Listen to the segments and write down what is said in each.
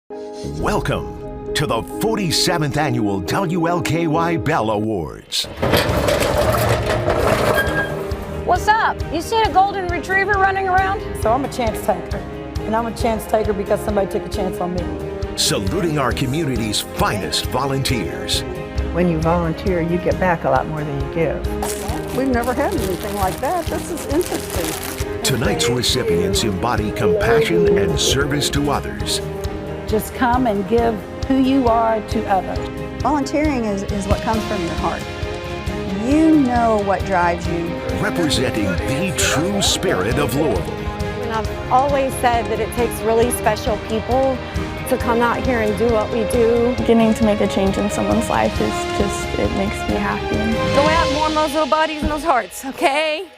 Welcome to the 47th Annual WLKY Bell Awards. What's up? You seen a golden retriever running around? So I'm a chance taker, and I'm a chance taker because somebody took a chance on me. Saluting our community's finest volunteers. When you volunteer, you get back a lot more than you give. We've never had anything like that. This is interesting. Tonight's recipients embody compassion and service to others. Just come and give who you are to others. Volunteering is what comes from your heart. You know what drives you. Representing the true spirit of Louisville. And I've always said that it takes really special people to come out here and do what we do. Getting to make a change in someone's life is just, it makes me happy. Go out and warm those little bodies and those hearts, okay?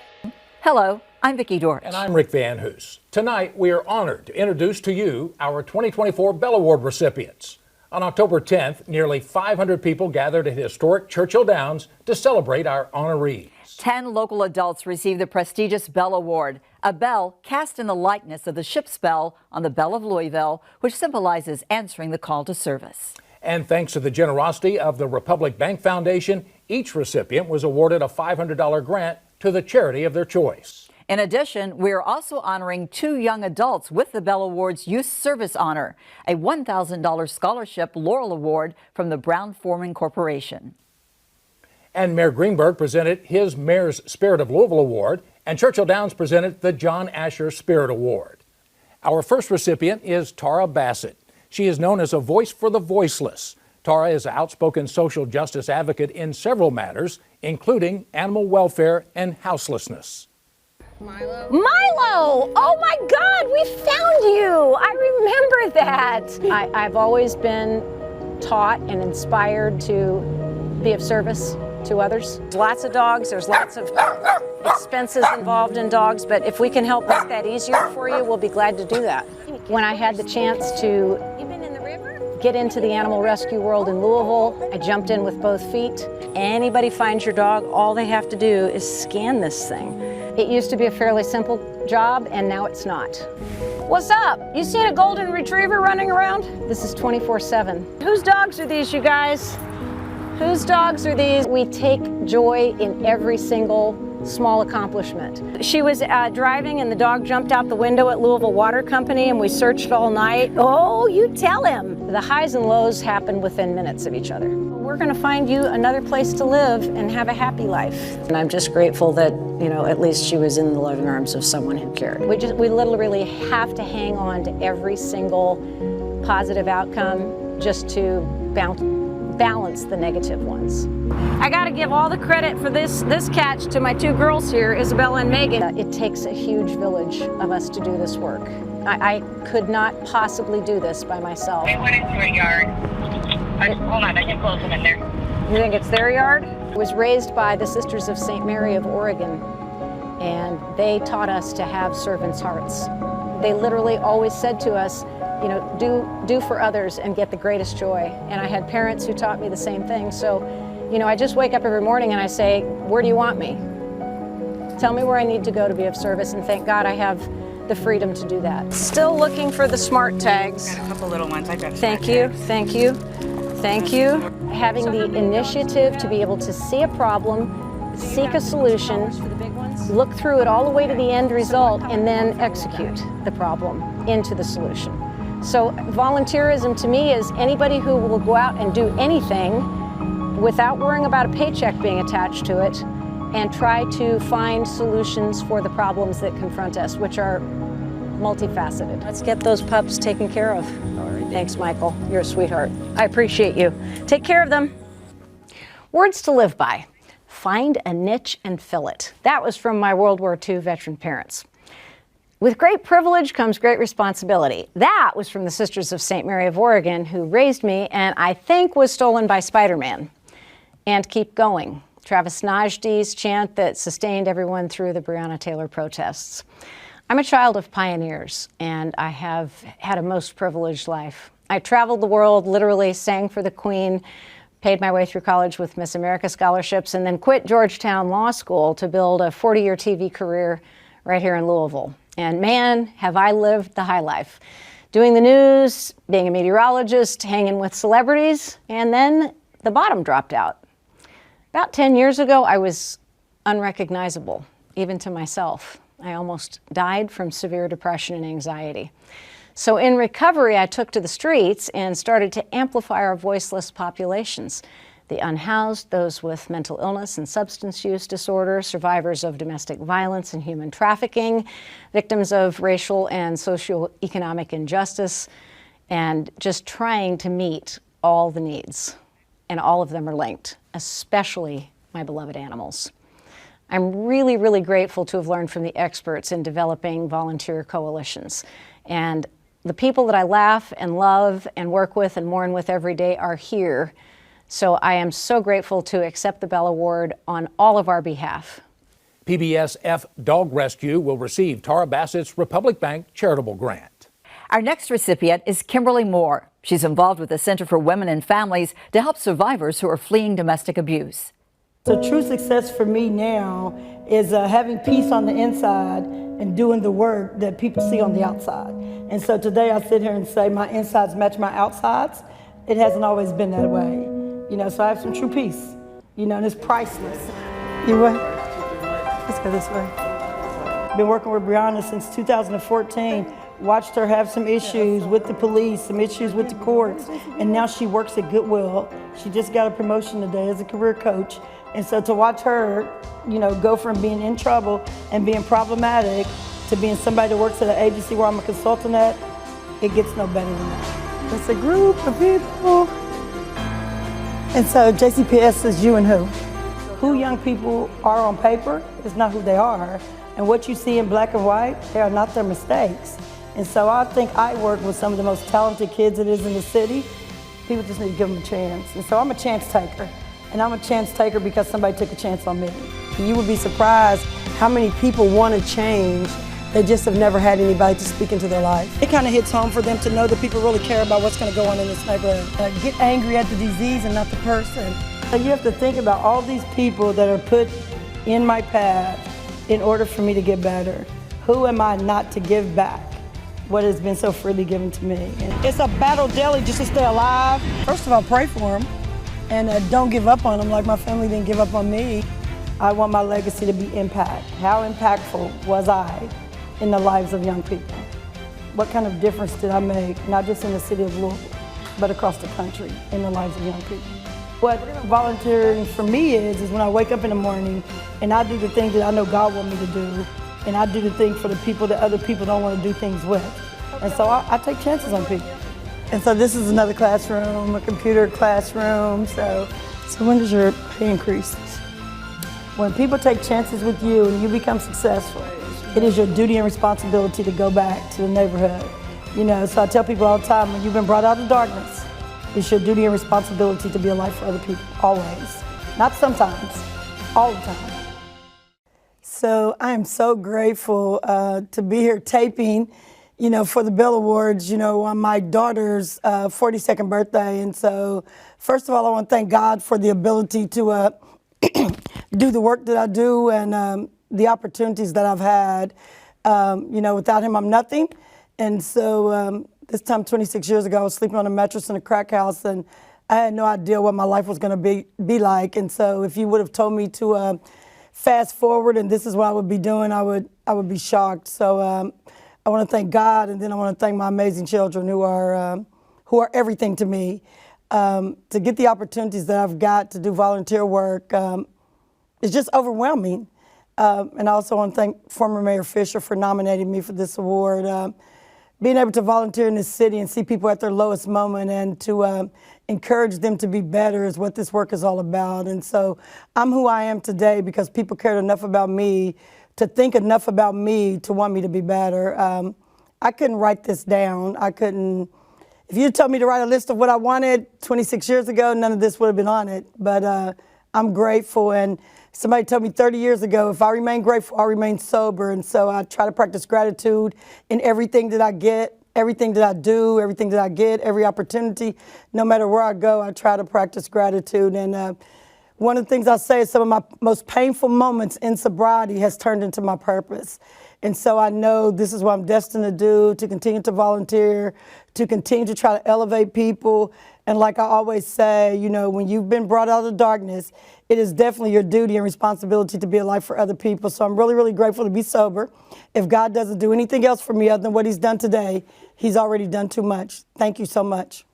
Hello, I'm Vicki Dortch. And I'm Rick Van Hoos. Tonight, we are honored to introduce to you our 2024 Bell Award recipients. On October 10th, nearly 500 people gathered at historic Churchill Downs to celebrate our honorees. 10 local adults received the prestigious Bell Award, a bell cast in the likeness of the ship's bell on the Bell of Louisville, which symbolizes answering the call to service. And thanks to the generosity of the Republic Bank Foundation, each recipient was awarded a $500 grant to the charity of their choice. In addition, we are also honoring 2 young adults with the Bell Award's Youth Service Honor, a $1,000 scholarship Laurel Award from the Brown-Forman Corporation. And Mayor Greenberg presented his Mayor's Spirit of Louisville Award, and Churchill Downs presented the John Asher Spirit Award. Our first recipient is Tara Bassett. She is known as a voice for the voiceless. Tara is an outspoken social justice advocate in several matters, including animal welfare and houselessness. Milo! Oh my God, we found you! I remember that. I've always been taught and inspired to be of service to others. There's lots of dogs, there's lots of expenses involved in dogs, but if we can help make that easier for you, we'll be glad to do that. When I had the chance to get into the animal rescue world in Louisville, I jumped in with both feet. Anybody finds your dog, all they have to do is scan this thing. It used to be a fairly simple job, and now it's not. What's up? You seen a golden retriever running around? This is 24/7. Whose dogs are these, you guys? Whose dogs are these? We take joy in every single small accomplishment. She was driving and the dog jumped out the window at Louisville Water Company and we searched all night. Oh, you tell him. The highs and lows happen within minutes of each other. We're gonna find you another place to live and have a happy life. And I'm just grateful that, at least she was in the loving arms of someone who cared. We literally have to hang on to every single positive outcome just to balance the negative ones. I gotta give all the credit for this catch to my 2 girls here, Isabella and Megan. It takes a huge village of us to do this work. I could not possibly do this by myself. They went into a yard. Hold on, I can close them in there. You think it's their yard? It was raised by the Sisters of St. Mary of Oregon, and they taught us to have servants' hearts. They literally always said to us, do for others and get the greatest joy. And I had parents who taught me the same thing. So, I just wake up every morning and I say, where do you want me? Tell me where I need to go to be of service, and thank God I have the freedom to do that. Still looking for the smart tags. Got a couple little ones. I got Thank you, thank you, thank you. Having the initiative to be able to see a problem, seek a solution, look through it all the way to the end result, and then execute the problem into the solution. So volunteerism to me is anybody who will go out and do anything without worrying about a paycheck being attached to it and try to find solutions for the problems that confront us, which are multifaceted. Let's get those pups taken care of. Thanks, Michael. You're a sweetheart. I appreciate you. Take care of them. Words to live by. Find a niche and fill it. That was from my World War II veteran parents. With great privilege comes great responsibility. That was from the Sisters of St. Mary of Oregon, who raised me and I think was stolen by Spider-Man. And keep going. Travis Najdee's chant that sustained everyone through the Breonna Taylor protests. I'm a child of pioneers, and I have had a most privileged life. I traveled the world, literally sang for the Queen, paid my way through college with Miss America scholarships, and then quit Georgetown Law School to build a 40-year TV career right here in Louisville. And man, have I lived the high life. doing the news, being a meteorologist, hanging with celebrities, and then the bottom dropped out. About 10 years ago, I was unrecognizable, even to myself. I almost died from severe depression and anxiety. So in recovery, I took to the streets and started to amplify our voiceless populations. The unhoused, those with mental illness and substance use disorder, survivors of domestic violence and human trafficking, victims of racial and socioeconomic injustice, and just trying to meet all the needs. And all of them are linked, especially my beloved animals. I'm really, really grateful to have learned from the experts in developing volunteer coalitions. And the people that I laugh and love and work with and mourn with every day are here. So I am so grateful to accept the Bell Award on all of our behalf. PBS F Dog Rescue will receive Tara Bassett's Republic Bank charitable grant. Our next recipient is Kimberly Moore. She's involved with the Center for Women and Families to help survivors who are fleeing domestic abuse. So true success for me now is having peace on the inside and doing the work that people see on the outside. And so today I sit here and say my insides match my outsides. It hasn't always been that way. You know, so I have some true peace, you know, and it's priceless. You what? Let's go this way. Been working with Brianna since 2014. Watched her have some issues with the police, some issues with the courts, and now she works at Goodwill. She just got a promotion today as a career coach. And so to watch her, you know, go from being in trouble and being problematic to being somebody that works at an agency where I'm a consultant at, it gets no better than that. It's a group of people. And so JCPS is you and who? Who young people are on paper is not who they are. And what you see in black and white, they are not their mistakes. And so I think I work with some of the most talented kids it is in the city. People just need to give them a chance. And so I'm a chance taker. And I'm a chance taker because somebody took a chance on me. You would be surprised how many people want to change. They just have never had anybody to speak into their life. It kind of hits home for them to know that people really care about what's going to go on in this neighborhood. Get angry at the disease and not the person. You have to think about all these people that are put in my path in order for me to get better. Who am I not to give back what has been so freely given to me? And it's a battle daily just to stay alive. First of all, pray for them and don't give up on them like my family didn't give up on me. I want my legacy to be impact. How impactful was I in the lives of young people? What kind of difference did I make, not just in the city of Louisville, but across the country in the lives of young people? What volunteering for me is when I wake up in the morning and I do the things that I know God wants me to do, and I do the thing for the people that other people don't want to do things with. And so I take chances on people. And so this is another classroom, a computer classroom. So when does your pay increase? When people take chances with you and you become successful, it is your duty and responsibility to go back to the neighborhood. You know, so I tell people all the time, when you've been brought out of darkness, it's your duty and responsibility to be a light for other people, always. Not sometimes, all the time. So I am so grateful to be here taping, you know, for the Bell Awards, you know, on my daughter's 42nd birthday. And so, first of all, I want to thank God for the ability to do the work that I do and the opportunities that I've had. You know, without him, I'm nothing. And so this time 26 years ago, I was sleeping on a mattress in a crack house, and I had no idea what my life was going to be like. And so if you would have told me to fast forward and this is what I would be doing, I would be shocked. So I want to thank God, and then I want to thank my amazing children who are everything to me. To get the opportunities that I've got to do volunteer work is just overwhelming. And I also want to thank former Mayor Fisher for nominating me for this award. Being able to volunteer in this city and see people at their lowest moment and to encourage them to be better is what this work is all about. And so I'm who I am today because people cared enough about me to think enough about me to want me to be better. I couldn't write this down. If you told me to write a list of what I wanted 26 years ago, none of this would have been on it. But I'm grateful, and somebody told me 30 years ago, if I remain grateful, I'll remain sober. And so I try to practice gratitude in everything that I get, everything that I do, everything that I get, every opportunity. No matter where I go, I try to practice gratitude. And one of the things I say is some of my most painful moments in sobriety has turned into my purpose. And so I know this is what I'm destined to do, to continue to volunteer, to continue to try to elevate people. And like I always say, you know, when you've been brought out of the darkness, it is definitely your duty and responsibility to be a light for other people. So I'm really, really grateful to be sober. If God doesn't do anything else for me other than what he's done today, he's already done too much. Thank you so much.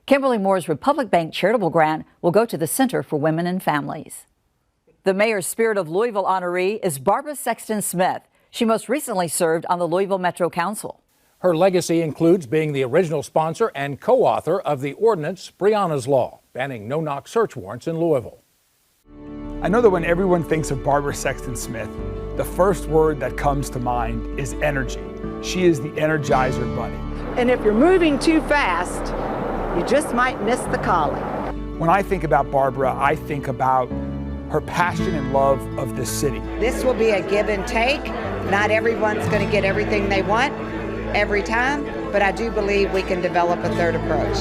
Kimberly Moore's Republic Bank charitable grant will go to the Center for Women and Families. The Mayor's Spirit of Louisville honoree is Barbara Sexton Smith. She most recently served on the Louisville Metro Council. Her legacy includes being the original sponsor and co-author of the ordinance Breonna's Law, banning no-knock search warrants in Louisville. I know that when everyone thinks of Barbara Sexton Smith, the first word that comes to mind is energy. She is the Energizer Bunny. And if you're moving too fast, you just might miss the calling. When I think about Barbara, I think about her passion and love of this city. This will be a give and take. Not everyone's going to get everything they want every time, but I do believe we can develop a third approach.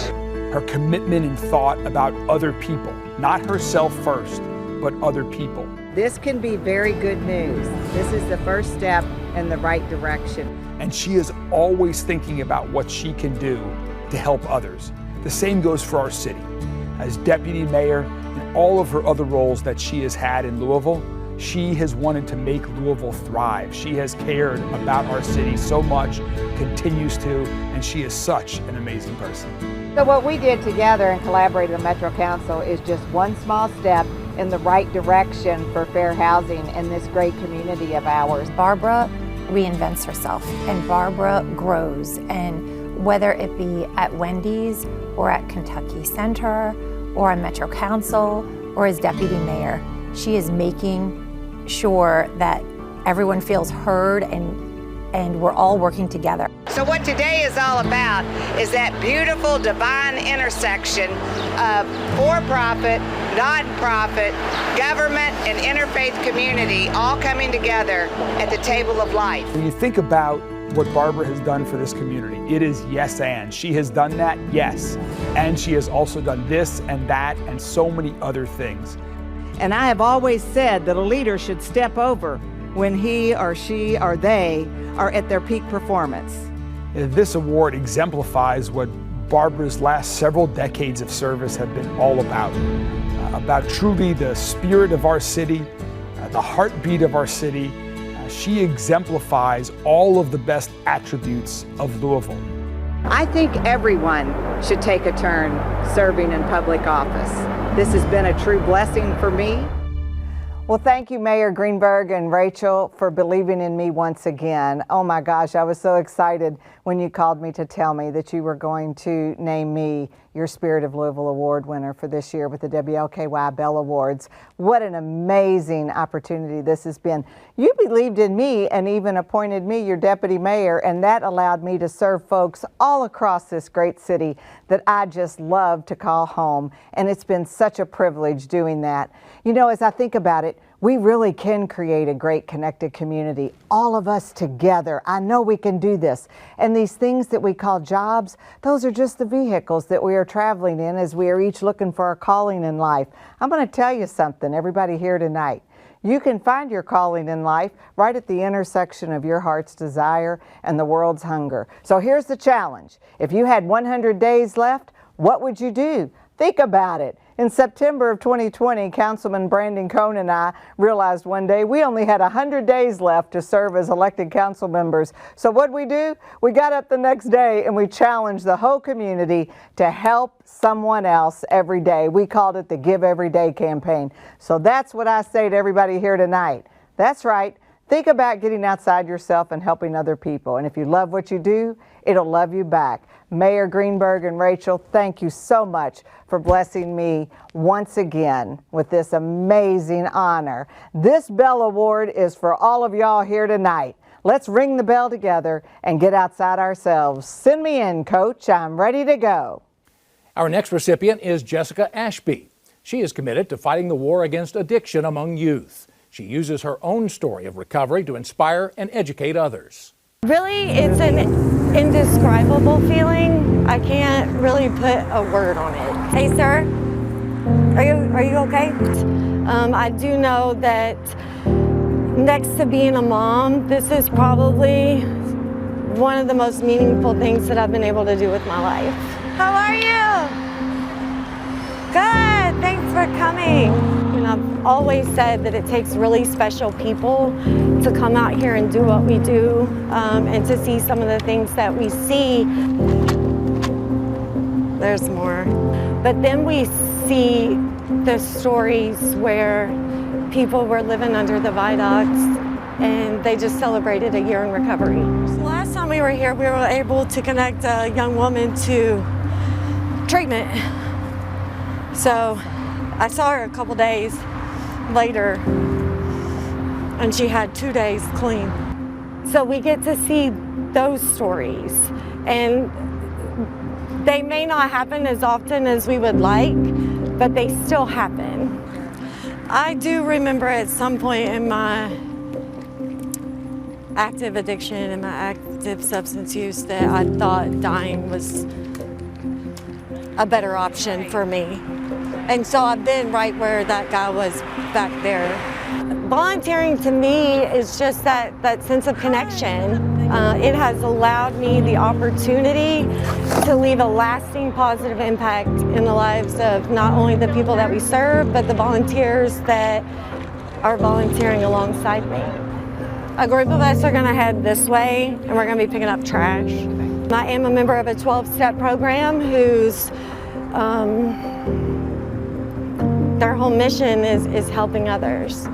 Her commitment and thought about other people, not herself first, but other people. This can be very good news. This is the first step in the right direction. And she is always thinking about what she can do to help others. The same goes for our city. As deputy mayor and all of her other roles that she has had in Louisville, she has wanted to make Louisville thrive. She has cared about our city so much, continues to, and she is such an amazing person. So what we did together and collaborated with Metro Council is just one small step in the right direction for fair housing in this great community of ours. Barbara reinvents herself, and Barbara grows, and whether it be at Wendy's or at Kentucky Center or at Metro Council or as deputy mayor, she is making sure that everyone feels heard and we're all working together. So what today is all about is that beautiful divine intersection of for-profit, non-profit, government, and interfaith community all coming together at the table of life. When you think about what Barbara has done for this community, it is yes and. She has done that, yes. And she has also done this and that and so many other things. And I have always said that a leader should step over when he or she or they are at their peak performance. This award exemplifies what Barbara's last several decades of service have been all about truly the spirit of our city, the heartbeat of our city. She exemplifies all of the best attributes of Louisville. I think everyone should take a turn serving in public office. This has been a true blessing for me. Well, thank you, Mayor Greenberg and Rachel, for believing in me once again. Oh my gosh, I was so excited when you called me to tell me that you were going to name me your Spirit of Louisville Award winner for this year with the WLKY Bell Awards. What an amazing opportunity this has been. You believed in me and even appointed me your deputy mayor, and that allowed me to serve folks all across this great city that I just love to call home, and it's been such a privilege doing that. You know, as I think about it, we really can create a great connected community, all of us together. I know we can do this. And these things that we call jobs, those are just the vehicles that we are traveling in as we are each looking for our calling in life. I'm going to tell you something, everybody here tonight. You can find your calling in life right at the intersection of your heart's desire and the world's hunger. So here's the challenge. If you had 100 days left, what would you do? Think about it. In September of 2020, Councilman Brandon Cohn and I realized one day we only had 100 days left to serve as elected council members. So what'd we do? We got up the next day and we challenged the whole community to help someone else every day. We called it the Give Every Day campaign. So that's what I say to everybody here tonight. That's right. Think about getting outside yourself and helping other people. And if you love what you do, it'll love you back. Mayor Greenberg and Rachel, thank you so much for blessing me once again with this amazing honor. This Bell Award is for all of y'all here tonight. Let's ring the bell together and get outside ourselves. Send me in, Coach. I'm ready to go. Our next recipient is Jessica Ashby. She is committed to fighting the war against addiction among youth. She uses her own story of recovery to inspire and educate others. Really, it's an indescribable feeling. I can't really put a word on it. Hey, sir, are you okay? I do know that Next to being a mom, this is probably one of the most meaningful things that I've been able to do with my life. How are you? Good, thanks for coming. And I've always said that it takes really special people to come out here and do what we do, and to see some of the things that we see. There's more. But then we see the stories where people were living under the viaducts and they just celebrated a year in recovery. So last time we were here, we were able to connect a young woman to treatment. So I saw her a couple days later and she had 2 days clean. So we get to see those stories, and they may not happen as often as we would like, but they still happen. I do remember at some point in my active addiction and my active substance use that I thought dying was a better option for me. And so I've been right where that guy was back there. Volunteering to me is just that sense of connection. It has allowed me the opportunity to leave a lasting positive impact in the lives of not only the people that we serve, but the volunteers that are volunteering alongside me. A group of us are going to head this way, and we're going to be picking up trash. I am a member of a 12-step program whose their whole mission is helping others.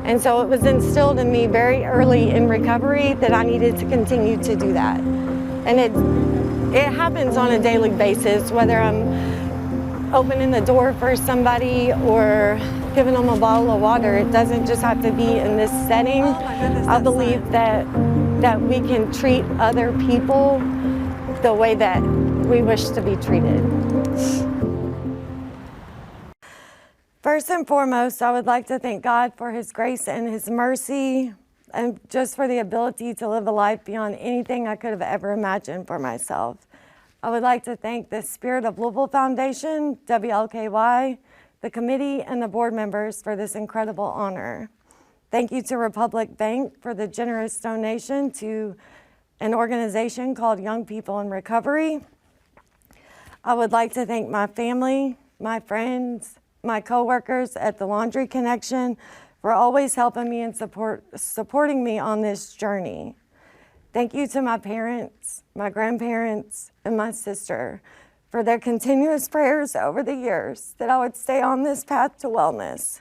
And so it was instilled in me very early in recovery that I needed to continue to do that. And it happens on a daily basis, whether I'm opening the door for somebody or giving them a bottle of water. It doesn't just have to be in this setting. Oh my goodness, I believe that we can treat other people the way that we wish to be treated. First and foremost, I would like to thank God for His grace and His mercy, and just for the ability to live a life beyond anything I could have ever imagined for myself. I would like to thank the Spirit of Louisville Foundation, WLKY, the committee, and the board members for this incredible honor. Thank you to Republic Bank for the generous donation to an organization called Young People in Recovery. I would like to thank my family, my friends, my coworkers at the Laundry Connection for always helping me and supporting me on this journey. Thank you to my parents, my grandparents, and my sister for their continuous prayers over the years that I would stay on this path to wellness.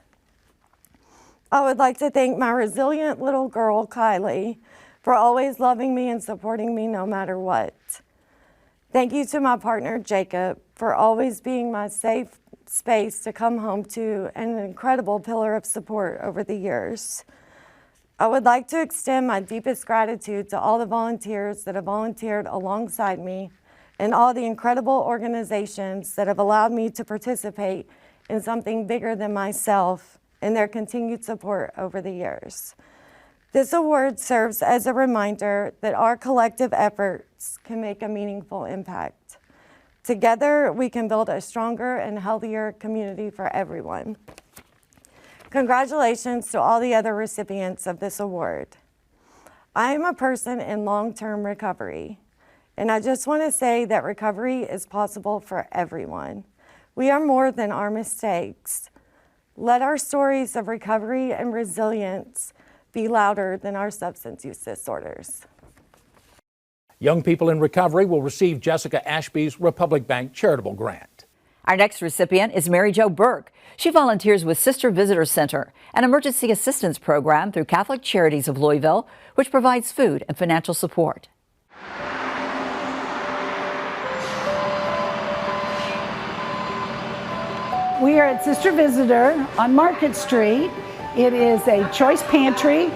I would like to thank my resilient little girl, Kylie, for always loving me and supporting me no matter what. Thank you to my partner, Jacob, for always being my safe space to come home to, and an incredible pillar of support over the years. I would like to extend my deepest gratitude to all the volunteers that have volunteered alongside me and all the incredible organizations that have allowed me to participate in something bigger than myself and their continued support over the years. This award serves as a reminder that our collective efforts can make a meaningful impact. Together, we can build a stronger and healthier community for everyone. Congratulations to all the other recipients of this award. I am a person in long-term recovery, and I just want to say that recovery is possible for everyone. We are more than our mistakes. Let our stories of recovery and resilience be louder than our substance use disorders. Young People in Recovery will receive Jessica Ashby's Republic Bank charitable grant. Our next recipient is Mary Jo Burke. She volunteers with Sister Visitor Center, an emergency assistance program through Catholic Charities of Louisville, which provides food and financial support. We are at Sister Visitor on Market Street. It is a choice pantry.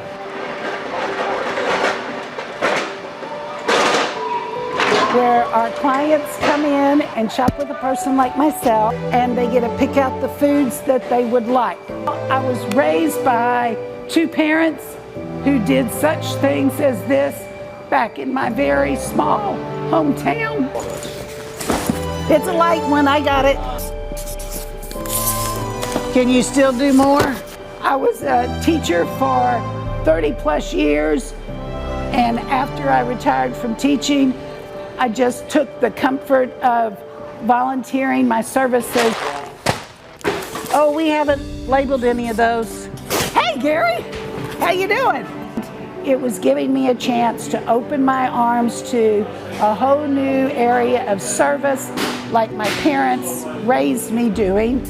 Where our clients come in and shop with a person like myself, and they get to pick out the foods that they would like. I was raised by two parents who did such things as this back in my very small hometown. It's a light one, I got it. Can you still do more? I was a teacher for 30 plus years. And after I retired from teaching, I just took the comfort of volunteering my services. Oh, we haven't labeled any of those. Hey, Gary, how you doing? It was giving me a chance to open my arms to a whole new area of service like my parents raised me doing.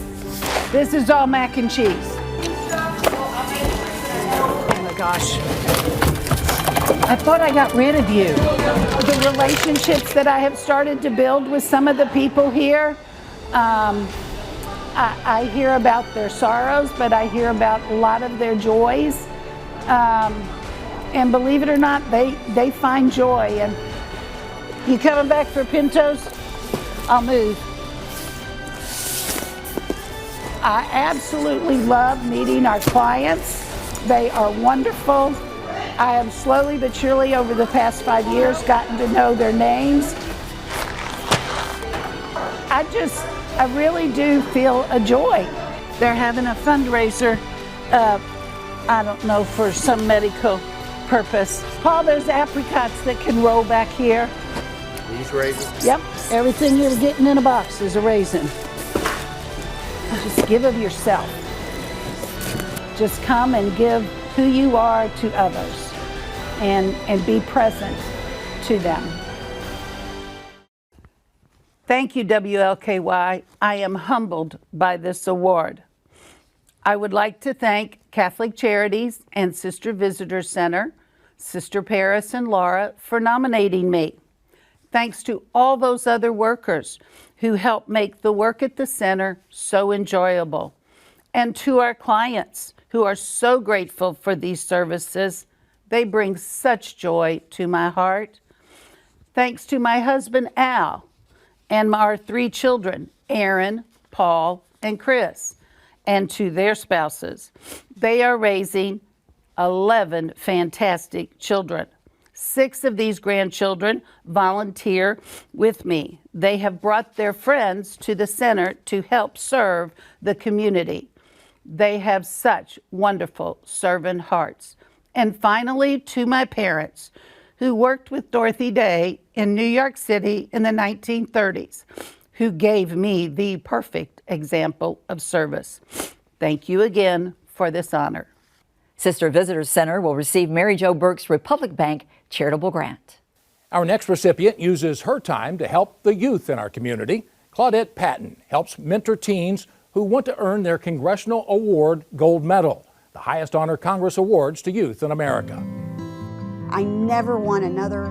This is all mac and cheese. Oh my gosh. I thought I got rid of you. The relationships that I have started to build with some of the people here, I hear about their sorrows, but I hear about a lot of their joys. And believe it or not, they find joy. And you coming back for Pintos? I'll move. I absolutely love meeting our clients. They are wonderful. I have slowly but surely over the past 5 years gotten to know their names. I really do feel a joy. They're having a fundraiser, I don't know, for some medical purpose. Paul, there's apricots that can roll back here. These raisins? Yep, everything you're getting in a box is a raisin. Just give of yourself. Just come and give who you are to others and be present to them. Thank you, WLKY. I am humbled by this award. I would like to thank Catholic Charities and Sister Visitor Center, Sister Paris and Laura, for nominating me. Thanks to all those other workers who help make the work at the center so enjoyable. And to our clients who are so grateful for these services. They bring such joy to my heart. Thanks to my husband, Al, and our 3 children, Aaron, Paul, and Chris, and to their spouses. They are raising 11 fantastic children. 6 of these grandchildren volunteer with me. They have brought their friends to the center to help serve the community. They have such wonderful servant hearts. And finally, to my parents, who worked with Dorothy Day in New York City in the 1930s, who gave me the perfect example of service. Thank you again for this honor. Sister Visitor Center will receive Mary Jo Burke's Republic Bank charitable grant. Our next recipient uses her time to help the youth in our community. Claudette Patton helps mentor teens who want to earn their Congressional Award Gold Medal, the highest honor Congress awards to youth in America. I never want another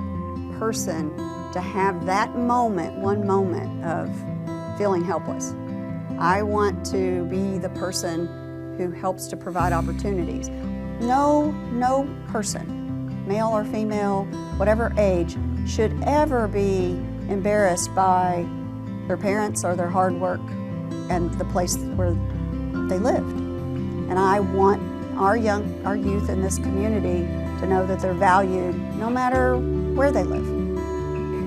person to have that moment, one moment of feeling helpless. I want to be the person who helps to provide opportunities. No person, male or female, whatever age, should ever be embarrassed by their parents or their hard work and the place where they lived. And I want our youth in this community to know that they're valued no matter where they live.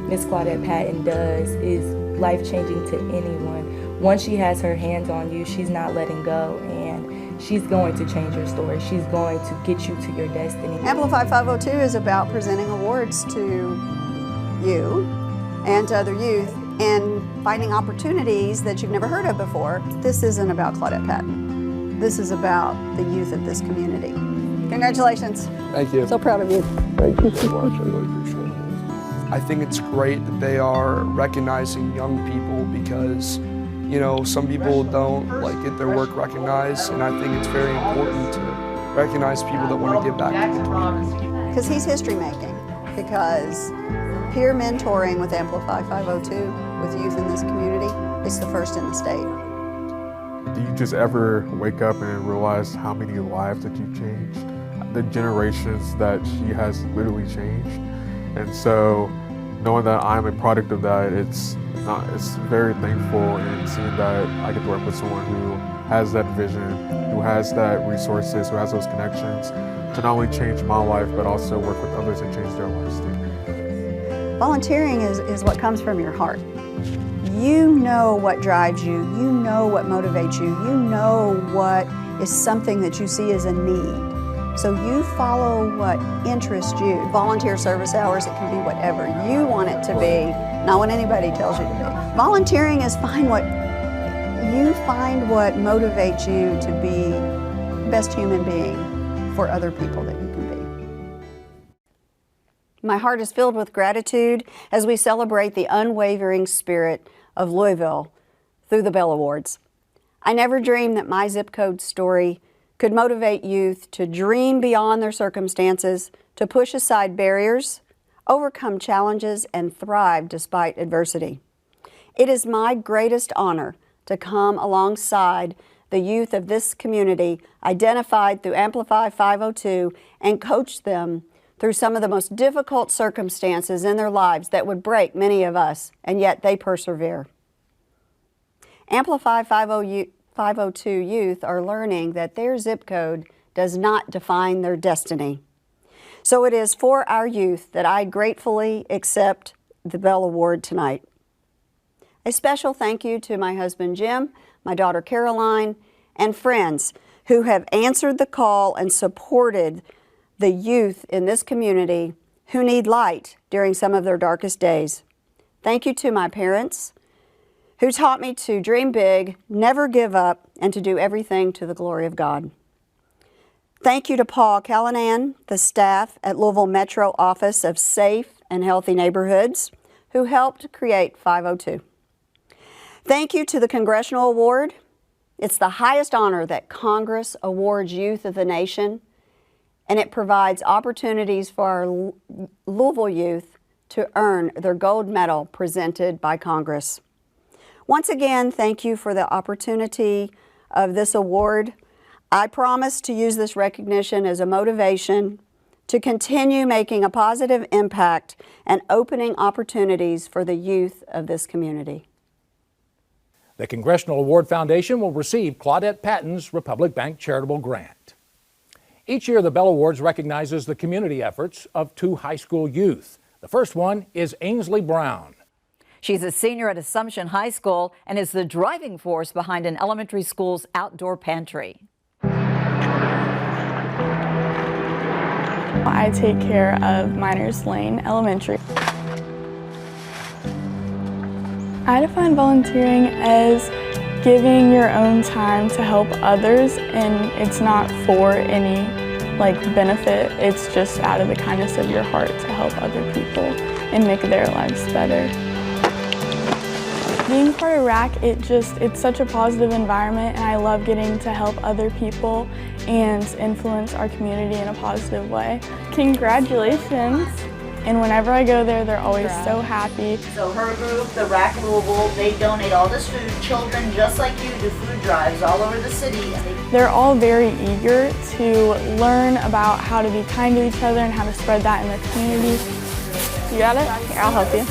Miss Claudette Patton does is life-changing to anyone. Once she has her hands on you, she's not letting go, and she's going to change your story. She's going to get you to your destiny. Amplify 502 is about presenting awards to you and to other youth and finding opportunities that you've never heard of before. This isn't about Claudette Patton. This is about the youth of this community. Congratulations. Thank you. So proud of you. Thank you so much. I really appreciate it. I think it's great that they are recognizing young people because, you know, some people don't get their work recognized, and I think it's very important to recognize people that want to give back to the community. Because he's history making, because peer mentoring with Amplify 502 with youth in this community is the first in the state. Do you just ever wake up and realize how many lives that you've changed? The generations that she has literally changed. And so knowing that I'm a product of that, it's very thankful in seeing that I get to work with someone who has that vision, who has that resources, who has those connections to not only change my life, but also work with others and change their lives too. Volunteering is what comes from your heart. You know what drives you, you know what motivates you, you know what is something that you see as a need. So you follow what interests you. Volunteer service hours, it can be whatever you want it to be, not what anybody tells you to be. Volunteering is find what motivates you to be the best human being for other people that you can be. My heart is filled with gratitude as we celebrate the unwavering spirit of Louisville through the Bell Awards. I never dreamed that my zip code story could motivate youth to dream beyond their circumstances, to push aside barriers, overcome challenges, and thrive despite adversity. It is my greatest honor to come alongside the youth of this community identified through Amplify 502 and coach them through some of the most difficult circumstances in their lives that would break many of us, and yet they persevere. Amplify 502 youth are learning that their zip code does not define their destiny. So it is for our youth that I gratefully accept the Bell Award tonight. A special thank you to my husband Jim, my daughter Caroline, and friends who have answered the call and supported the youth in this community who need light during some of their darkest days. Thank you to my parents who taught me to dream big, never give up, and to do everything to the glory of God. Thank you to Paul Callanan, the staff at Louisville Metro Office of Safe and Healthy Neighborhoods, who helped create 502. Thank you to the Congressional Award. It's the highest honor that Congress awards youth of the nation, and it provides opportunities for our Louisville youth to earn their gold medal presented by Congress. Once again, thank you for the opportunity of this award. I promise to use this recognition as a motivation to continue making a positive impact and opening opportunities for the youth of this community. The Congressional Award Foundation will receive Claudette Patton's Republic Bank Charitable Grant. Each year, the Bell Awards recognizes the community efforts of 2 high school youth. The first one is Ainsley Brown. She's a senior at Assumption High School and is the driving force behind an elementary school's outdoor pantry. I take care of Miners Lane Elementary. I define volunteering as giving your own time to help others, and it's not for any benefit. It's just out of the kindness of your heart to help other people and make their lives better. Being part of RAC, it's such a positive environment, and I love getting to help other people and influence our community in a positive way. Congratulations! And whenever I go there, they're always so happy. So her group, the RAC Louisville, they donate all this food. Children just like you do food drives all over the city. They're all very eager to learn about how to be kind to each other and how to spread that in their community. You got it? Here, I'll help you.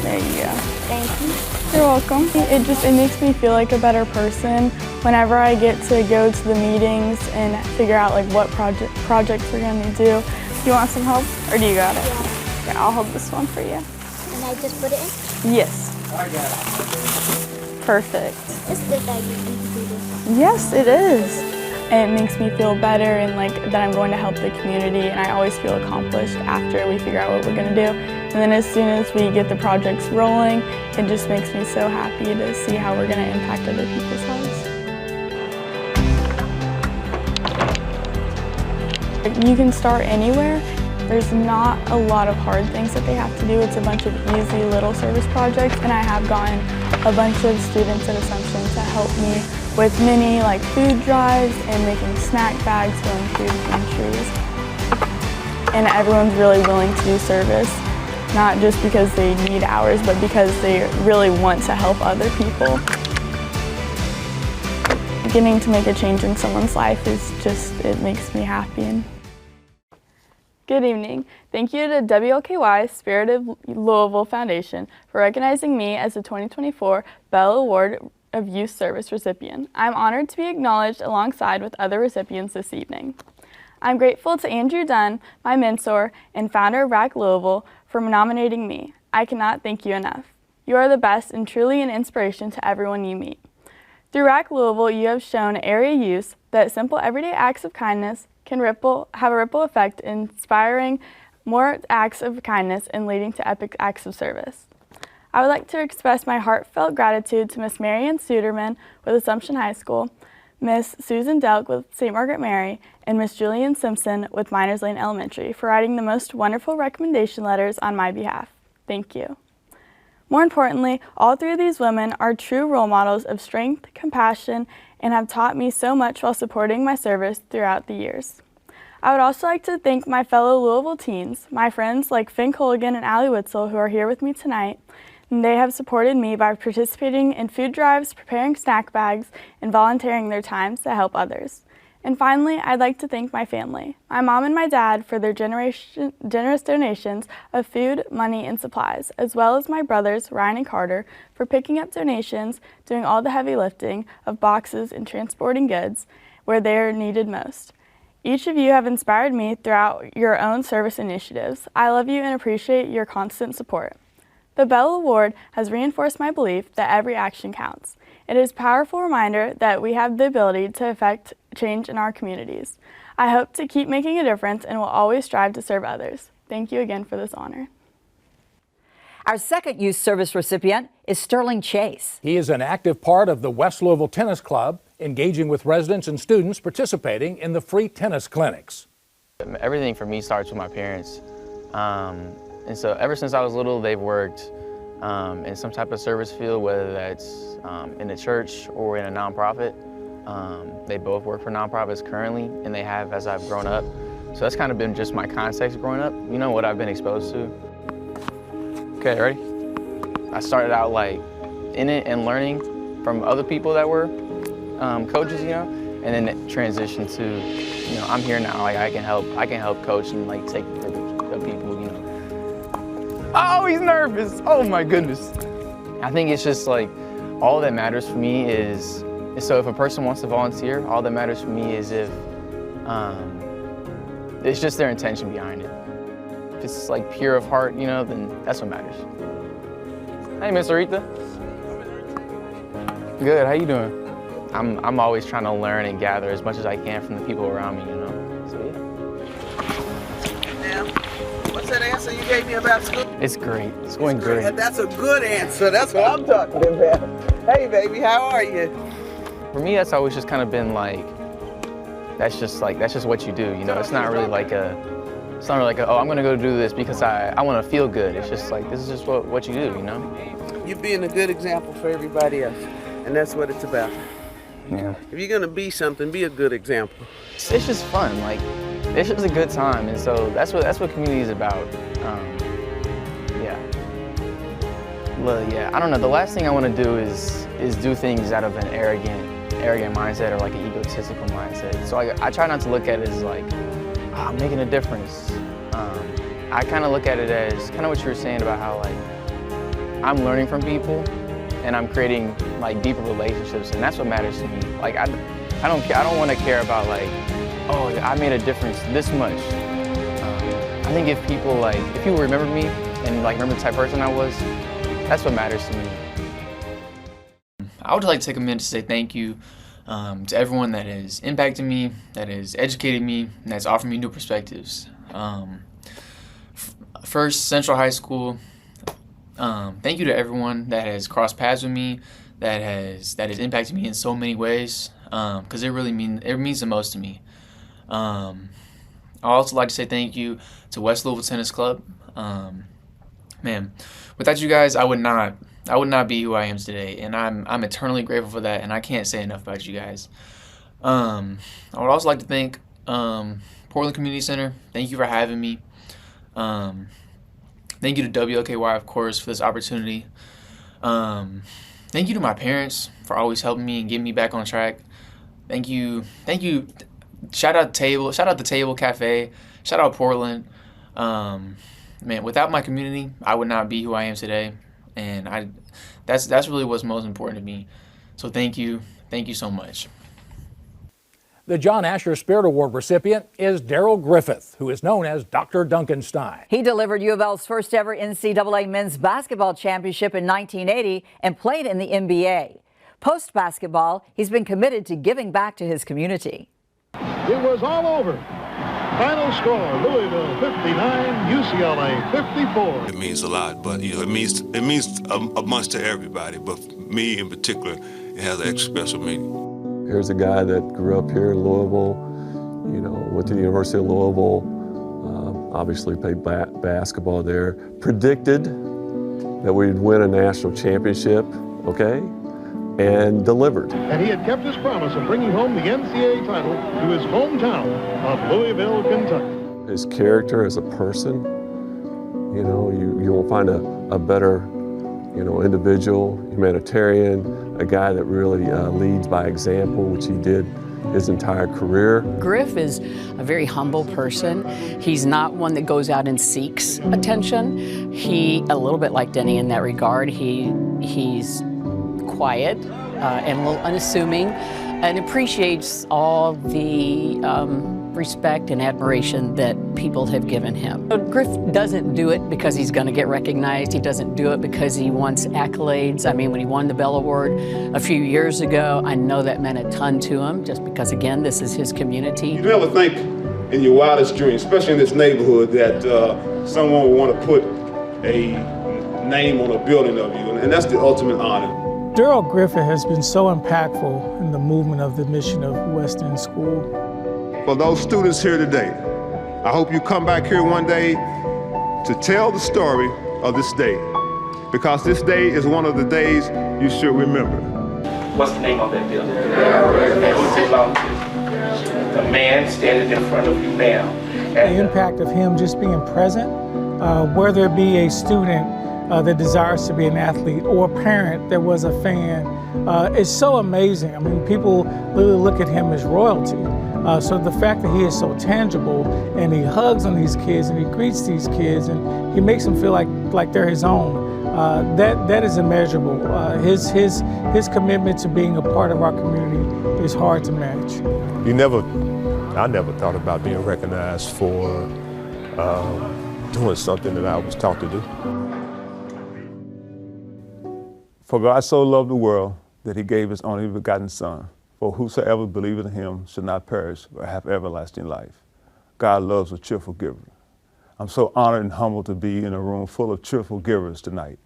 There you go. Thank you. You're welcome. It makes me feel like a better person whenever I get to go to the meetings and figure out what projects we're going to do. Do you want some help, or do you got it? Yeah. Okay, I'll hold this one for you. And I just put it in? Yes. I got it. Perfect. It's good that you can do this. Yes, it is. And it makes me feel better and that I'm going to help the community, and I always feel accomplished after we figure out what we're going to do. And then as soon as we get the projects rolling, it just makes me so happy to see how we're going to impact other people's lives. You can start anywhere. There's not a lot of hard things that they have to do. It's a bunch of easy little service projects, and I have gotten a bunch of students at Assumption to help me with mini food drives and making snack bags, filling food pantries. And everyone's really willing to do service, not just because they need hours, but because they really want to help other people. Getting to make a change in someone's life it makes me happy. Good evening. Thank you to WLKY Spirit of Louisville Foundation for recognizing me as the 2024 Bell Award of Youth Service recipient. I'm honored to be acknowledged alongside with other recipients this evening. I'm grateful to Andrew Dunn, my mentor and founder of RAC Louisville, for nominating me. I cannot thank you enough. You are the best and truly an inspiration to everyone you meet. Through RAC Louisville, you have shown area youth that simple everyday acts of kindness can have a ripple effect, inspiring more acts of kindness and leading to epic acts of service. I would like to express my heartfelt gratitude to Miss Marianne Suderman with Assumption High School, Miss Susan Delk with St. Margaret Mary, and Miss Julian Simpson with Miners Lane Elementary for writing the most wonderful recommendation letters on my behalf. Thank you. More importantly, all three of these women are true role models of strength, compassion, and have taught me so much while supporting my service throughout the years. I would also like to thank my fellow Louisville teens, my friends like Finn Colligan and Allie Witzel, who are here with me tonight, and they have supported me by participating in food drives, preparing snack bags, and volunteering their time to help others. And finally, I'd like to thank my family, my mom and my dad for their generous donations of food, money, and supplies, as well as my brothers, Ryan and Carter, for picking up donations, doing all the heavy lifting of boxes and transporting goods where they are needed most. Each of you have inspired me throughout your own service initiatives. I love you and appreciate your constant support. The Bell Award has reinforced my belief that every action counts. It is a powerful reminder that we have the ability to affect change in our communities. I hope to keep making a difference and will always strive to serve others. Thank you again for this honor. Our second youth service recipient is Sterling Chase. He is an active part of the West Louisville Tennis Club, engaging with residents and students participating in the free tennis clinics. Everything for me starts with my parents. And so ever since I was little, they've worked in some type of service field, whether that's in a church or in a nonprofit. They both work for nonprofits currently, and they have as I've grown up. So that's kind of been just my context growing up, you know, what I've been exposed to. Okay, ready? I started out like in it and learning from other people that were coaches, you know, and then it transitioned to, you know, I'm here now, like I can help coach and like take care of people, you know. Oh, he's nervous. Oh my goodness. I think it's just like, all that matters for me is, so if a person wants to volunteer, all that matters for me is if, it's just their intention behind it. If it's like pure of heart, you know, then that's what matters. Hey, Miss Aretha. Good, how you doing? I'm always trying to learn and gather as much as I can from the people around me, you know, so yeah. Now, what's that answer you gave me about school? It's great, it's going great. That's a good answer, that's what I'm talking about. Hey baby, how are you? For me, that's always just kind of been like, that's just what you do, you know, it's not really like oh, I'm gonna go do this because I want to feel good. It's just like, this is just what you do, you know? You're being a good example for everybody else, and that's what it's about. Yeah. If you're gonna be something, be a good example. It's just fun, like, it's just a good time, and so that's what community is about. Yeah. Well, yeah, I don't know, the last thing I want to do is do things out of an arrogant mindset or like an egotistical mindset. So I try not to look at it as like, oh, I'm making a difference. I kind of look at it as kind of what you were saying about how like I'm learning from people and I'm creating like deeper relationships, and that's what matters to me. Like I don't want to care about like, oh, I made a difference this much. I think if people remember me and like remember the type of person I was, that's what matters to me. I would like to take a minute to say thank you to everyone that has impacted me, that has educated me, and that's offered me new perspectives. First, Central High School. Thank you to everyone that has crossed paths with me, that has impacted me in so many ways, because it means the most to me. I'd also like to say thank you to West Louisville Tennis Club. Man, without you guys, I would not be who I am today, and I'm eternally grateful for that, and I can't say enough about you guys. I would also like to thank Portland Community Center. Thank you for having me. Thank you to WLKY, of course, for this opportunity. Thank you to my parents for always helping me and getting me back on track. Thank you. Shout out the Table Cafe. Shout out Portland. Man, without my community, I would not be who I am today. And that's really what's most important to me. So thank you so much. The John Asher Spirit Award recipient is Daryl Griffith, who is known as Dr. Dunkenstein. He delivered U of L's first ever NCAA men's basketball championship in 1980 and played in the NBA. Post-basketball, he's been committed to giving back to his community. It was all over. Final score, Louisville 59, UCLA 54. It means a lot, but it means a much to everybody, but for me in particular, it has an extra special meaning. Here's a guy that grew up here in Louisville, went to the University of Louisville, obviously played basketball there, predicted that we'd win a national championship, okay, and delivered. And he had kept his promise of bringing home the NCAA title to his hometown of Louisville, Kentucky. His character as a person, you won't find a better, individual, humanitarian, a guy that really leads by example, which he did his entire career. Griff is a very humble person. He's not one that goes out and seeks attention. A little bit like Denny in that regard, he's quiet and a little unassuming and appreciates all the respect and admiration that people have given him. Griff doesn't do it because he's going to get recognized. He doesn't do it because he wants accolades. I mean, when he won the Bell Award a few years ago, I know that meant a ton to him just because, again, this is his community. You never think in your wildest dreams, especially in this neighborhood, that someone would want to put a name on a building of you, and that's the ultimate honor. Daryl Griffith has been so impactful in the movement of the mission of West End School. For those students here today, I hope you come back here one day to tell the story of this day, because this day is one of the days you should remember. What's the name of that building? And who's it belong to? The man standing in front of you now. The impact of him just being present, whether it be a student that desires to be an athlete or a parent that was a fan, is so amazing. I mean, people really look at him as royalty. So the fact that he is so tangible and he hugs on these kids and he greets these kids and he makes them feel like they're his own, that is immeasurable. His commitment to being a part of our community is hard to match. I never thought about being recognized for doing something that I was taught to do. For God so loved the world that he gave his only begotten Son, for whosoever believeth in him should not perish but have everlasting life. God loves a cheerful giver. I'm so honored and humbled to be in a room full of cheerful givers tonight.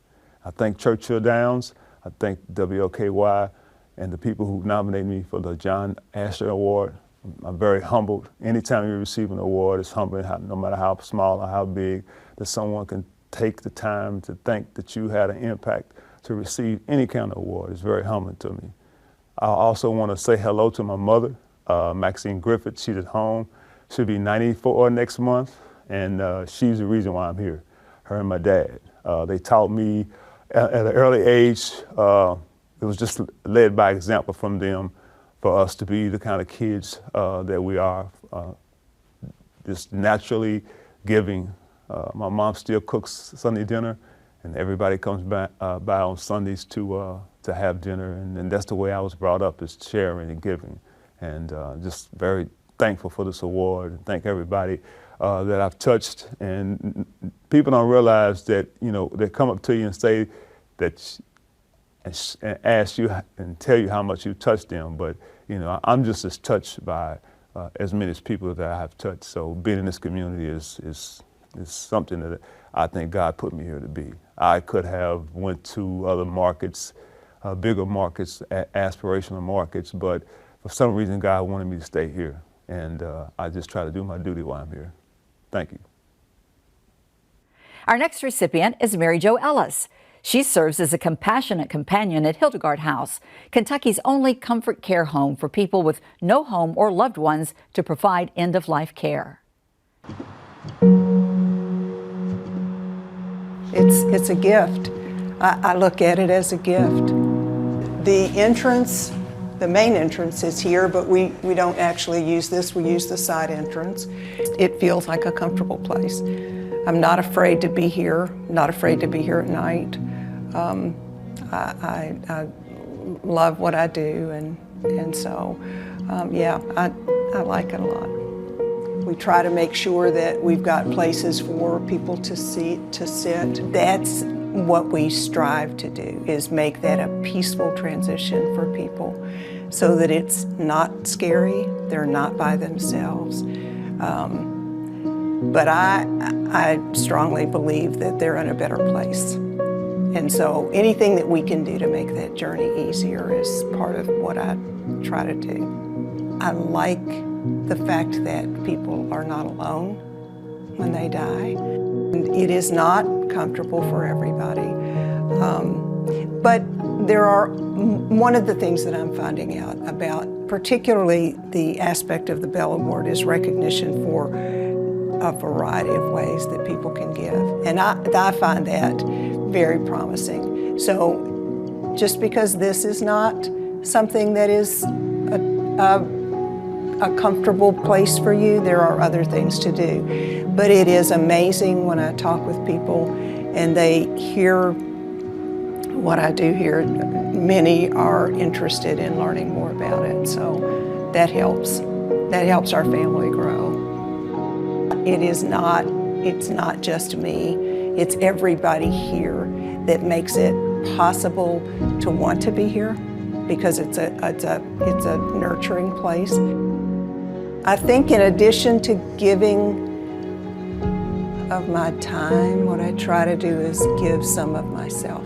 I thank Churchill Downs, I thank WLKY, and the people who nominated me for the John Asher Award. I'm very humbled. Anytime you receive an award, it's humbling, no matter how small or how big, that someone can take the time to think that you had an impact to receive any kind of award. It's very humbling to me. I also want to say hello to my mother, Maxine Griffith. She's at home. She'll be 94 next month, and she's the reason why I'm here, her and my dad. They taught me at an early age, it was just led by example from them for us to be the kind of kids that we are, just naturally giving. My mom still cooks Sunday dinner, and everybody comes by on Sundays to have dinner, and that's the way I was brought up, is sharing and giving. And just very thankful for this award, and thank everybody that I've touched. And people don't realize that, they come up to you and say that, and ask you and tell you how much you touched them, but I'm just as touched by as many people that I have touched. So being in this community is something that I think God put me here to be. I could have went to other markets, bigger markets, aspirational markets, but for some reason God wanted me to stay here, and I just try to do my duty while I'm here. Thank you. Our next recipient is Mary Jo Ellis. She serves as a compassionate companion at Hildegard House, Kentucky's only comfort care home for people with no home or loved ones to provide end-of-life care. It's a gift. I look at it as a gift. The entrance, the main entrance is here, but we don't actually use this. We use the side entrance. It feels like a comfortable place. I'm not afraid to be here, not afraid to be here at night. I love what I do, and so, yeah, I like it a lot. We try to make sure that we've got places for people to sit. That's what we strive to do, is make that a peaceful transition for people so that it's not scary, they're not by themselves. But I strongly believe that they're in a better place. And so anything that we can do to make that journey easier is part of what I try to do. I like the fact that people are not alone when they die. It is not comfortable for everybody. But there are, one of the things that I'm finding out about, particularly the aspect of the Bell Award, is recognition for a variety of ways that people can give. And I find that very promising. So just because this is not something that is a comfortable place for you, there are other things to do. But it is amazing when I talk with people and they hear what I do here. Many are interested in learning more about it, so that helps. That helps our family grow. It's not just me, it's everybody here that makes it possible to want to be here, because it's a nurturing place. I think in addition to giving of my time, what I try to do is give some of myself.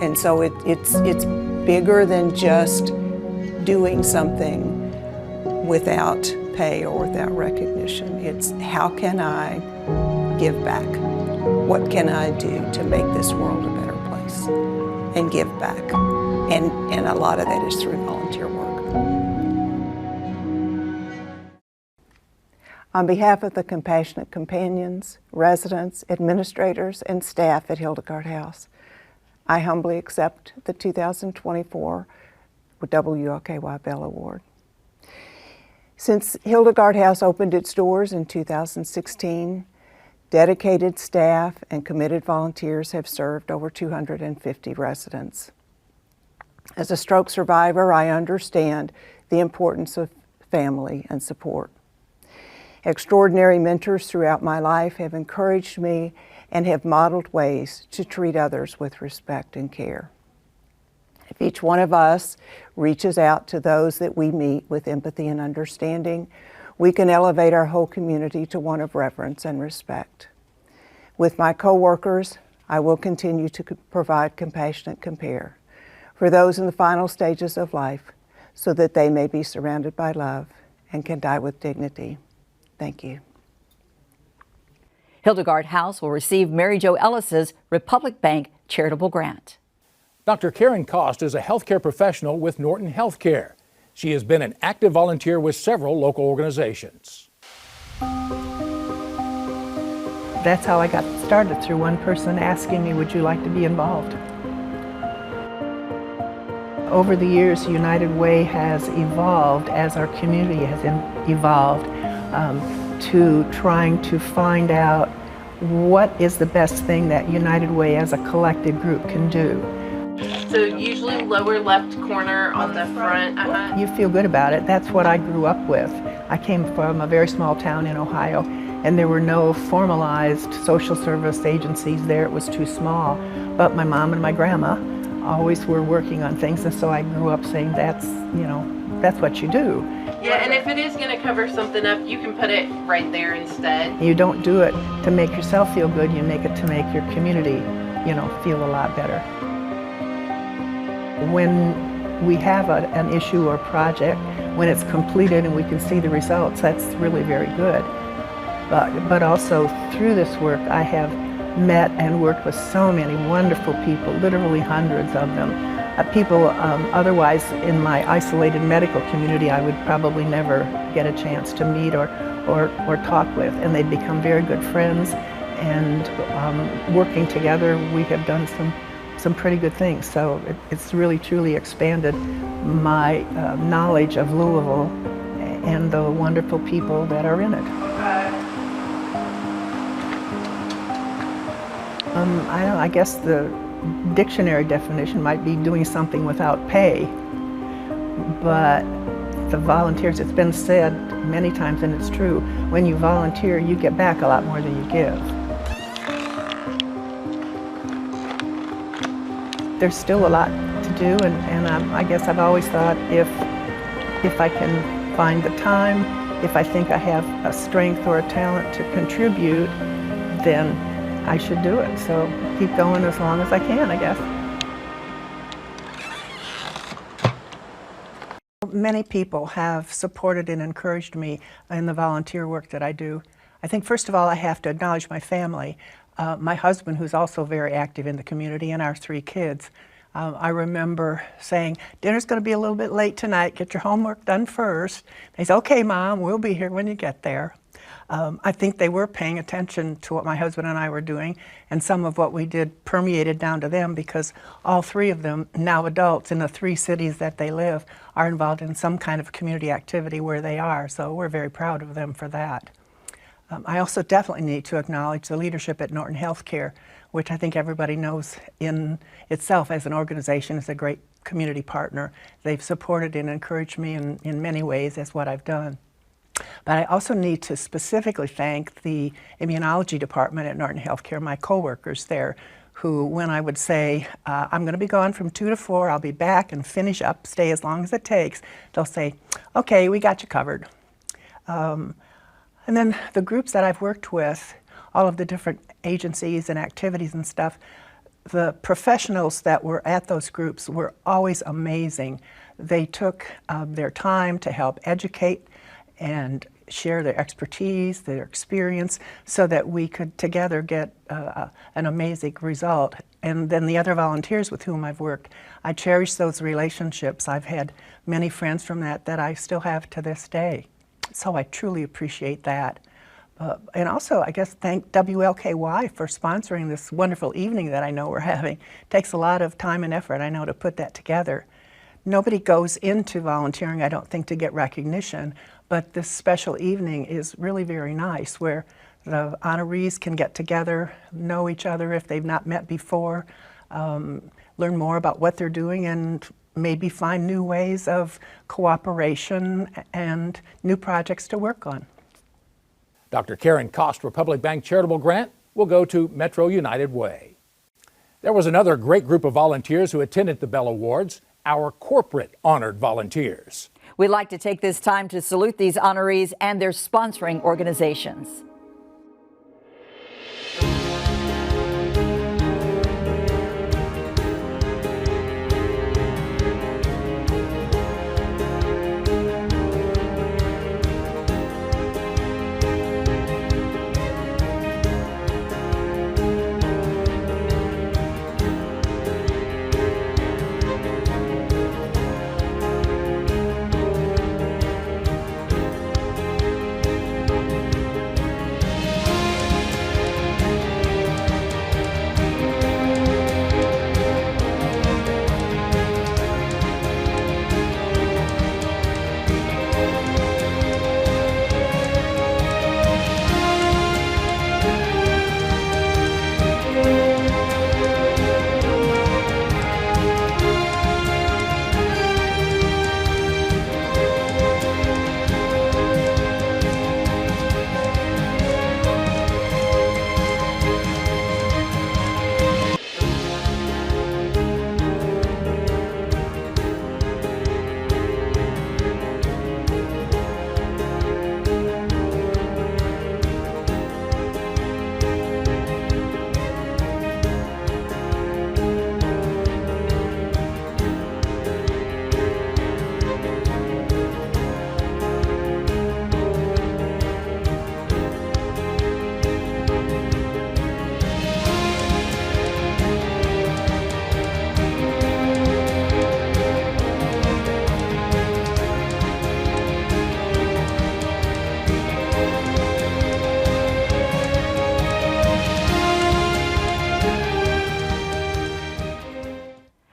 And so it's bigger than just doing something without pay or without recognition. It's how can I give back? What can I do to make this world a better place and give back? And a lot of that is through volunteer work. On behalf of the Compassionate Companions, residents, administrators, and staff at Hildegard House, I humbly accept the 2024 WLKY Bell Award. Since Hildegard House opened its doors in 2016, dedicated staff and committed volunteers have served over 250 residents. As a stroke survivor, I understand the importance of family and support. Extraordinary mentors throughout my life have encouraged me and have modeled ways to treat others with respect and care. If each one of us reaches out to those that we meet with empathy and understanding, we can elevate our whole community to one of reverence and respect. With my coworkers, I will continue to provide compassionate compare for those in the final stages of life so that they may be surrounded by love and can die with dignity. Thank you. Hildegard House will receive Mary Jo Ellis's Republic Bank charitable grant. Dr. Karen Cost is a healthcare professional with Norton Healthcare. She has been an active volunteer with several local organizations. That's how I got started, through one person asking me, would you like to be involved? Over the years, United Way has evolved as our community has evolved to trying to find out what is the best thing that United Way as a collective group can do. So usually lower left corner on the front. You feel good about it. That's what I grew up with. I came from a very small town in Ohio, and there were no formalized social service agencies there. It was too small. But my mom and my grandma always were working on things, and so I grew up saying that's what you do. Yeah, and if it is going to cover something up, you can put it right there instead. You don't do it to make yourself feel good, you make it to make your community, feel a lot better. When we have an issue or project, when it's completed and we can see the results, that's really very good. But also through this work, I have met and worked with so many wonderful people, literally hundreds of them. People otherwise in my isolated medical community I would probably never get a chance to meet or talk with, and they've become very good friends, and working together we have done some pretty good things. So it's really truly expanded my knowledge of Louisville and the wonderful people that are in it. I guess the dictionary definition might be doing something without pay, but the volunteers, it's been said many times and it's true, when you volunteer you get back a lot more than you give. there's still a lot to do, and I guess I've always thought if I can find the time, if I think I have a strength or a talent to contribute, then I should do it. So keep going as long as I can, I guess. Many people have supported and encouraged me in the volunteer work that I do. I think first of all I have to acknowledge my family. My husband, who's also very active in the community, and our 3 kids. I remember saying, dinner's going to be a little bit late tonight, get your homework done first. They said, okay Mom, we'll be here when you get there. I think they were paying attention to what my husband and I were doing, and some of what we did permeated down to them because all 3 of them, now adults in the 3 cities that they live, are involved in some kind of community activity where they are, so we're very proud of them for that. I also definitely need to acknowledge the leadership at Norton Healthcare, which I think everybody knows in itself as an organization is a great community partner. They've supported and encouraged me in many ways as what I've done. But I also need to specifically thank the immunology department at Norton Healthcare, my coworkers there, who when I would say, I'm going to be gone from 2 to 4, I'll be back and finish up, stay as long as it takes, they'll say, okay, we got you covered. And then the groups that I've worked with, all of the different agencies and activities and stuff, the professionals that were at those groups were always amazing. They took their time to help educate and share their expertise, their experience, so that we could together get an amazing result. And then the other volunteers with whom I've worked, I cherish those relationships. I've had many friends from that I still have to this day. So I truly appreciate that. And also, I guess, thank WLKY for sponsoring this wonderful evening that I know we're having. It takes a lot of time and effort, I know, to put that together. Nobody goes into volunteering, I don't think, to get recognition, but this special evening is really very nice, where the honorees can get together, know each other if they've not met before, learn more about what they're doing, and maybe find new ways of cooperation and new projects to work on. Dr. Karen Kost Republic Bank charitable grant will go to Metro United Way. There was another great group of volunteers who attended the Bell Awards, our corporate honored volunteers. We'd like to take this time to salute these honorees and their sponsoring organizations.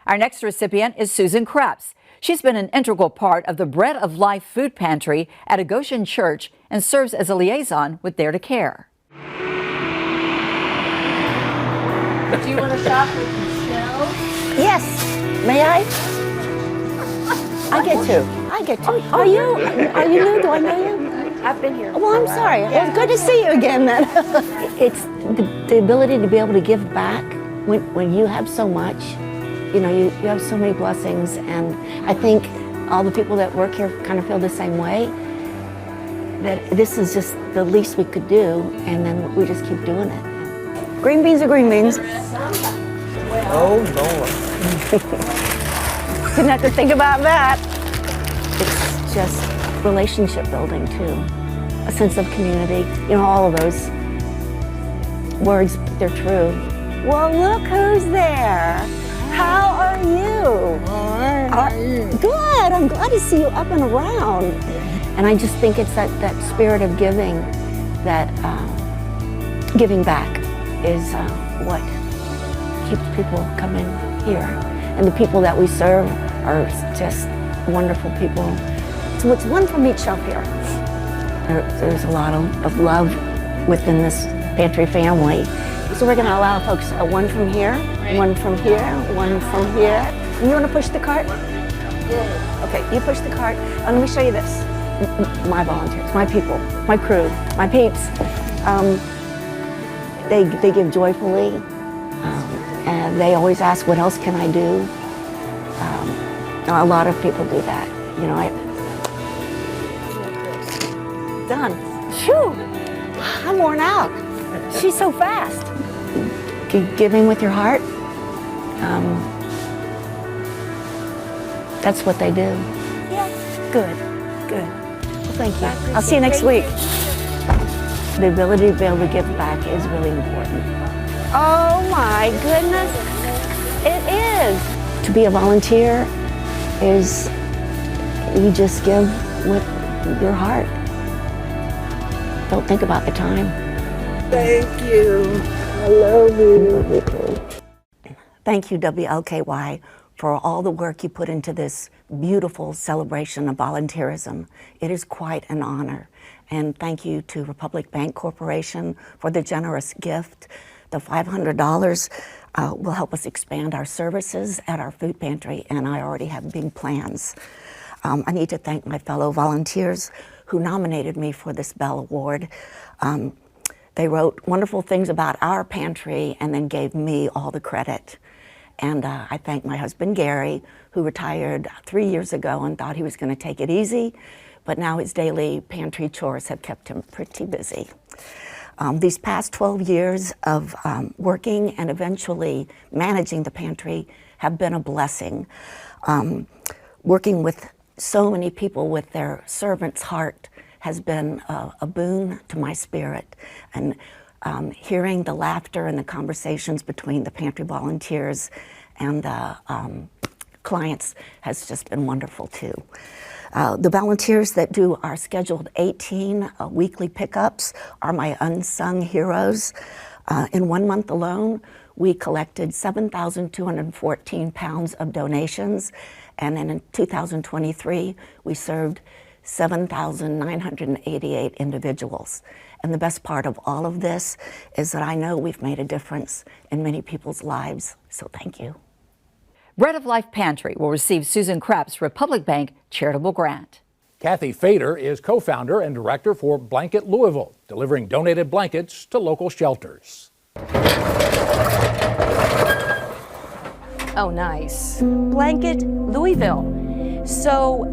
Our next recipient is Susan Krebs. She's been an integral part of the Bread of Life food pantry at a Goshen church and serves as a liaison with Dare to Care. Do you want to shop with Michelle? Yes. May I? I get to. Are you new? Do I know you? I've been here. Well, I'm sorry. Well, it's good to see you again then. It's the ability to be able to give back when you have so much you know, you have so many blessings, and I think all the people that work here kind of feel the same way, that this is just the least we could do, and then we just keep doing it. Green beans are green beans. Oh, Lord. Didn't have to think about that. It's just relationship building too. A sense of community. You know, all of those words, they're true. Well, look who's there. How are you? Good, I'm glad to see you up and around. And I just think it's that spirit of giving, that giving back is what keeps people coming here. And the people that we serve are just wonderful people. So it's one from each shelf here. There's a lot of love within this pantry family. So we're going to allow folks one from here, one from here, one from here. You want to push the cart? Yeah. Okay, you push the cart. Let me show you this. My volunteers, my people, my crew, my peeps. They give joyfully, and they always ask, what else can I do? A lot of people do that. You know, done. Phew, I'm worn out. She's so fast. Giving with your heart, that's what they do. Yeah. Good, good. Well, thank you. I'll see you next week. The ability to be able to give back is really important. Oh my goodness, it is. To be a volunteer is, you just give with your heart. Don't think about the time. Thank you. I love you. Thank you, WLKY, for all the work you put into this beautiful celebration of volunteerism. It is quite an honor. And thank you to Republic Bank Corporation for the generous gift. The $500 will help us expand our services at our food pantry, and I already have big plans. I need to thank my fellow volunteers who nominated me for this Bell Award. They wrote wonderful things about our pantry and then gave me all the credit. And I thank my husband, Gary, who retired 3 years ago and thought he was going to take it easy, but now his daily pantry chores have kept him pretty busy. These past 12 years of working and eventually managing the pantry have been a blessing. Working with so many people with their servant's heart has been a boon to my spirit. And hearing the laughter and the conversations between the pantry volunteers and the clients has just been wonderful too. The volunteers that do our scheduled 18 weekly pickups are my unsung heroes. In 1 month alone, we collected 7,214 pounds of donations, and then in 2023, we served 7,988 individuals. And the best part of all of this is that I know we've made a difference in many people's lives, so thank you. Bread of Life Pantry will receive Susan Krepp's Republic Bank charitable grant. Kathy Fader is co-founder and director for Blanket Louisville, delivering donated blankets to local shelters. Oh, nice. Blanket Louisville. So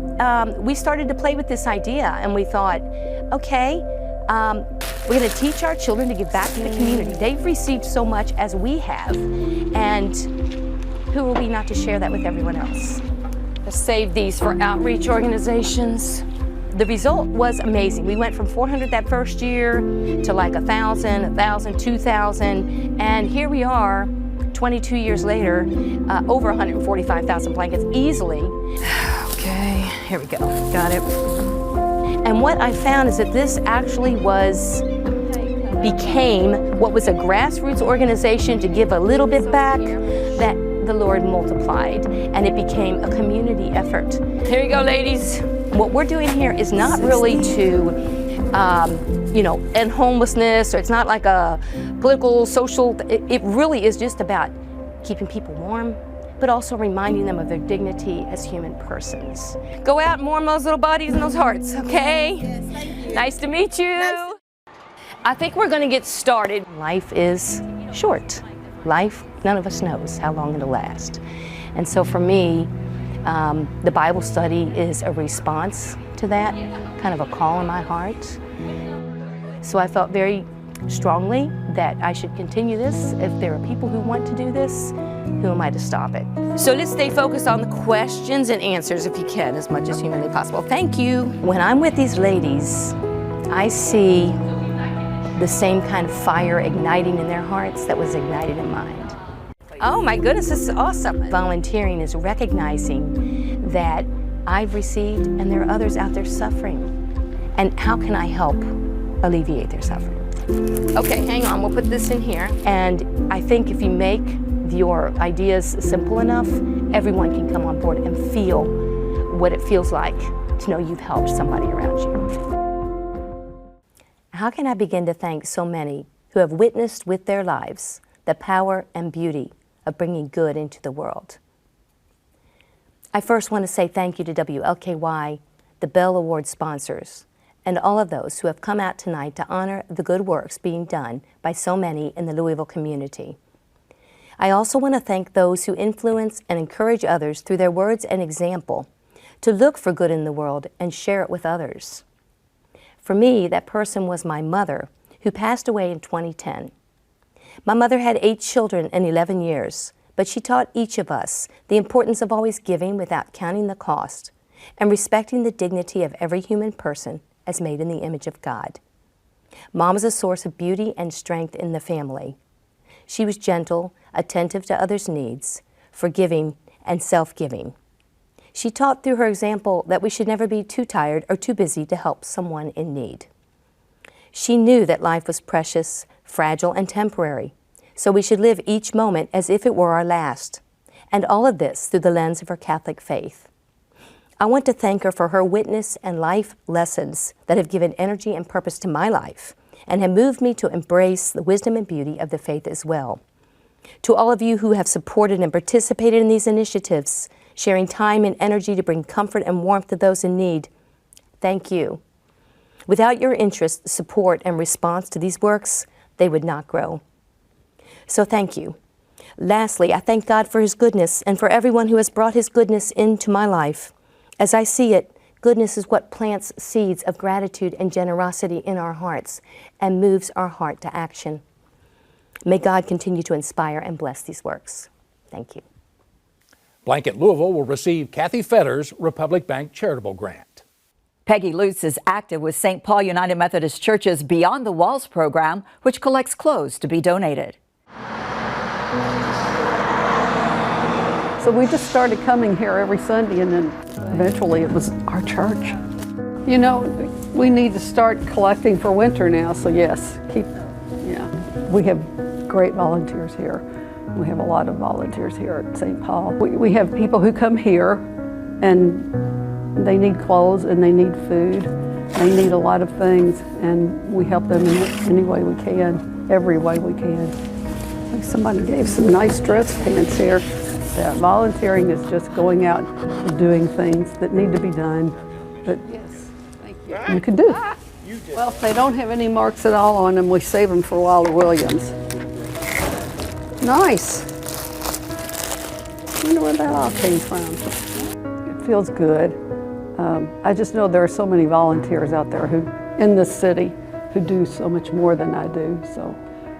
we started to play with this idea, and we thought, okay, we're going to teach our children to give back to the community. They've received so much as we have, and who are we not to share that with everyone else? Let's save these for outreach organizations. The result was amazing. We went from 400 that first year to like 1,000, 2,000, and here we are 22 years later, over 145,000 blankets easily. Okay, here we go, got it. And what I found is that this actually became what was a grassroots organization to give a little bit back, that the Lord multiplied, and it became a community effort. Here you go, ladies. What we're doing here is not really to, end homelessness, or it's not like a political, social, it really is just about keeping people warm, but also reminding them of their dignity as human persons. Go out and warm those little bodies and those hearts, okay? Nice to meet you. I think we're gonna get started. Life is short. Life, none of us knows how long it'll last. And so for me, the Bible study is a response to that, kind of a call in my heart. So I felt very strongly that I should continue this. If there are people who want to do this, who am I to stop it? So let's stay focused on the questions and answers if you can, as much as humanly possible. Thank you. When I'm with these ladies, I see the same kind of fire igniting in their hearts that was ignited in mine. Oh my goodness, this is awesome. Volunteering is recognizing that I've received and there are others out there suffering. And how can I help alleviate their suffering? Okay, hang on, we'll put this in here. And I think if you make your ideas simple enough, everyone can come on board and feel what it feels like to know you've helped somebody around you. How can I begin to thank so many who have witnessed with their lives the power and beauty of bringing good into the world? I first want to say thank you to WLKY, the Bell Award sponsors, and all of those who have come out tonight to honor the good works being done by so many in the Louisville community. I also want to thank those who influence and encourage others through their words and example to look for good in the world and share it with others. For me, that person was my mother, who passed away in 2010. My mother had 8 children in 11 years, but she taught each of us the importance of always giving without counting the cost and respecting the dignity of every human person as made in the image of God. Mom was a source of beauty and strength in the family. She was gentle, attentive to others' needs, forgiving, and self-giving. She taught through her example that we should never be too tired or too busy to help someone in need. She knew that life was precious, fragile, and temporary, so we should live each moment as if it were our last, and all of this through the lens of her Catholic faith. I want to thank her for her witness and life lessons that have given energy and purpose to my life and have moved me to embrace the wisdom and beauty of the faith as well. To all of you who have supported and participated in these initiatives, sharing time and energy to bring comfort and warmth to those in need, thank you. Without your interest, support, and response to these works, they would not grow. So thank you. Lastly, I thank God for His goodness and for everyone who has brought His goodness into my life. As I see it, goodness is what plants seeds of gratitude and generosity in our hearts and moves our heart to action. May God continue to inspire and bless these works. Thank you. Blanket Louisville will receive Kathy Fetter's Republic Bank charitable grant. Peggy Lutz is active with St. Paul United Methodist Church's Beyond the Walls program, which collects clothes to be donated. So we just started coming here every Sunday, and then eventually it was our church. You know, we need to start collecting for winter now, so yes, we have great volunteers here. We have a lot of volunteers here at St. Paul. We have people who come here and they need clothes and they need food. They need a lot of things, and we help them in any way we can, every way we can. I think somebody gave some nice dress pants here. That volunteering is just going out and doing things that need to be done that you can do. Well, if they don't have any marks at all on them, we save them for Wilder Williams. Nice. I wonder where that all came from. It feels good. I just know there are so many volunteers out there in this city who do so much more than I do. So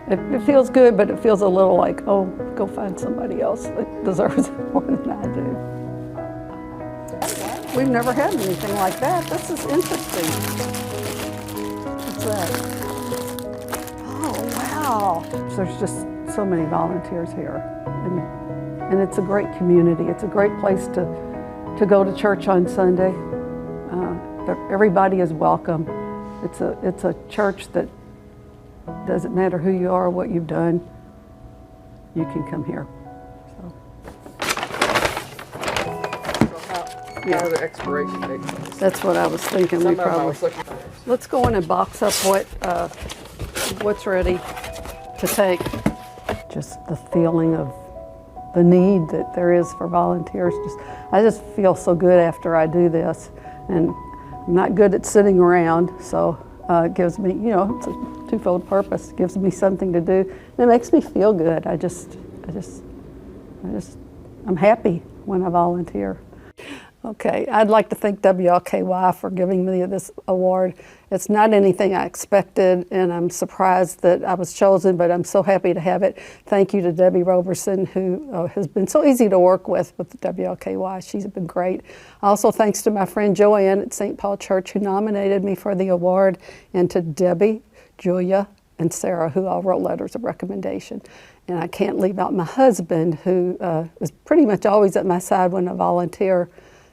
it feels good, but it feels a little like, oh, go find somebody else that deserves it more than I do. We've never had anything like that. This is interesting. What's that? Oh, wow. There's just so many volunteers here. And it's a great community. It's a great place to go to church on Sunday. Everybody is welcome. It's a church that doesn't matter who you are or what you've done, you can come here. How are the expiration dates? That's what I was thinking. Let's go in and box up what's ready to take. Just the feeling of the need that there is for volunteers. I just feel so good after I do this, and I'm not good at sitting around, so it gives me, it's a twofold purpose. It gives me something to do, and it makes me feel good. I just I'm happy when I volunteer. Okay, I'd like to thank WLKY for giving me this award. It's not anything I expected, and I'm surprised that I was chosen, but I'm so happy to have it. Thank you to Debbie Roberson, who has been so easy to work with WLKY. She's been great. Also, thanks to my friend Joanne at St. Paul Church, who nominated me for the award, and to Debbie, Julia, and Sarah, who all wrote letters of recommendation. And I can't leave out my husband, who is pretty much always at my side when I volunteer.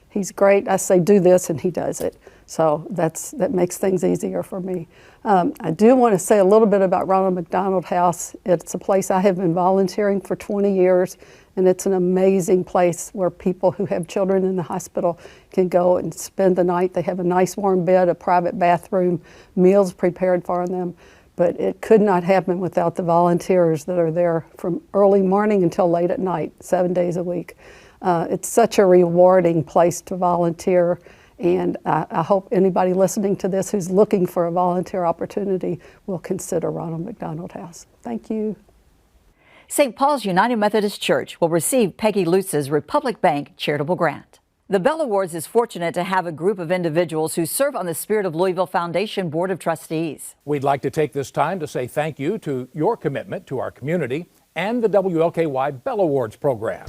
He's great. I say do this and he does it. So that makes things easier for me. I do want to say a little bit about Ronald McDonald House. It's a place I have been volunteering for 20 years, and it's an amazing place where people who have children in the hospital can go and spend the night. They have a nice warm bed, a private bathroom, meals prepared for them. But it could not happen without the volunteers that are there from early morning until late at night, 7 days a week. It's such a rewarding place to volunteer, and I hope anybody listening to this who's looking for a volunteer opportunity will consider Ronald McDonald House. Thank you. St. Paul's United Methodist Church will receive Peggy Lutz's Republic Bank charitable grant. The Bell Awards is fortunate to have a group of individuals who serve on the Spirit of Louisville Foundation Board of Trustees. We'd like to take this time to say thank you to your commitment to our community and the WLKY Bell Awards program.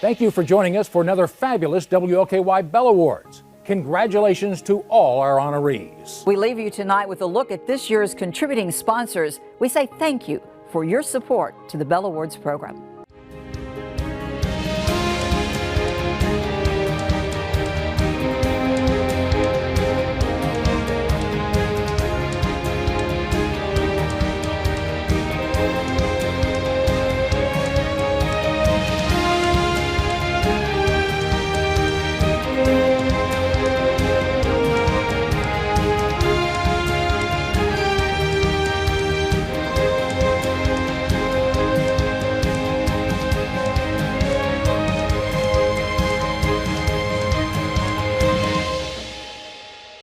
Thank you for joining us for another fabulous WLKY Bell Awards. Congratulations to all our honorees. We leave you tonight with a look at this year's contributing sponsors. We say thank you for your support to the Bell Awards program.